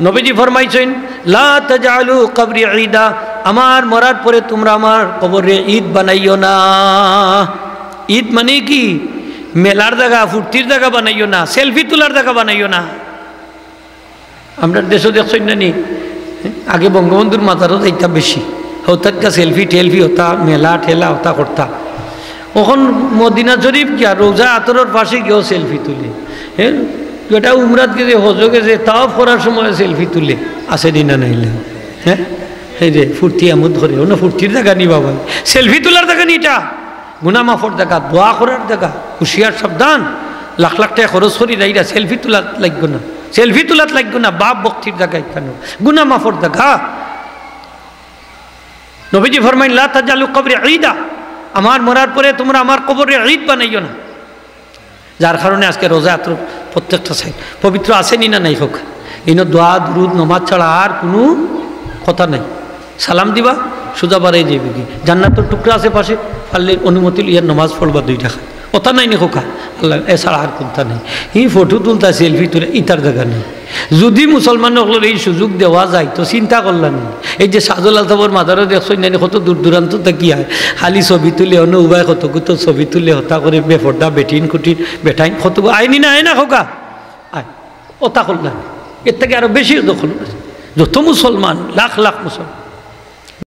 নবীজি ফরমাইছেন লা তাজআলু কবরি ঈদা, আমার মরার পরে তোমরা আমার কবরে ঈদ বানাইও না। ঈদ মানে কি? মেলার জায়গা, ফুর্তির জায়গা বানাইও না, সেলফি তোলার জায়গা বানাইও না। আমরা দেশও দেখছেন না নি, আগে বঙ্গবন্ধুর মাথারও যাইতা বেশি, হতাৎকা সেলফি টেলফি হতা, মেলা ঠেলা হতা করতা। এখন মদিনা শরীফ গিয়া রোজা আতরের পাশে গিয়েও সেলফি তুলে, হ্যাঁ যেটা উমরাত গেছে হজও গেছে তাও করার সময় সেলফি তুলে, আসে দিনা নাইলে, হ্যাঁ এই যে ফুর্তি আমোদ ধরে অন্য ফুর্তির জায়গা নি বাবা, সেলফি তোলার জায়গা নি, এটা গুনা মাফর জায়গা, দোয়া করার জায়গা। হুশিয়ার সাবধান, লাখ লাখ টাকা খরচ করি যাইরা সেলফি তোলাত লাগবে না, সেলফি তোলাত লাগবে না, বাপ ভক্তির জায়গায় কেন, গুনা মাফর জায়গা। নবীজি ফরমাইন লা তাজআলু কবরি ঈদা, আমার মরার পরে তোমরা আমার কবরে ঈদ বানাইও না। যার কারণে আজকে রোজা এত প্রত্যেকটা সাইড পবিত্র আসেনি না নাই হোক, এই দোয়া দুরুদ নমাজ ছাড়া আর কোনো কথা নাই। সালাম দিবা সোজা বাড়াই যাইবে কি, জান্নাতের টুকরা আছে পাশে, পারলে অনুমতি লিয়ার নমাজ পড়বা 2 টাকা, কথা নাই নি খোকা আল্লাহ এছাড়া আর কোনটা নেই। এই ফটো তুলতা সেলফি তুলে ইতার জায়গা নেই। যদি মুসলমান হলের এই সুযোগ দেওয়া যায় তো চিন্তা করলাম, এই যে সাজল আলতাবর মাদারও দেখছই না কত দূর দূরান্ত কি হয়, খালি ছবি তুলে অন্য উভয় কত কত ছবি তুলে হতা করে বেফর্দা বেটিন কুটিন বেটাইন কত আইনি না আয় না খোকা আয়, ওটা করলাম। এর থেকে আরো বেশি দখল, যত মুসলমান লাখ লাখ মুসলমান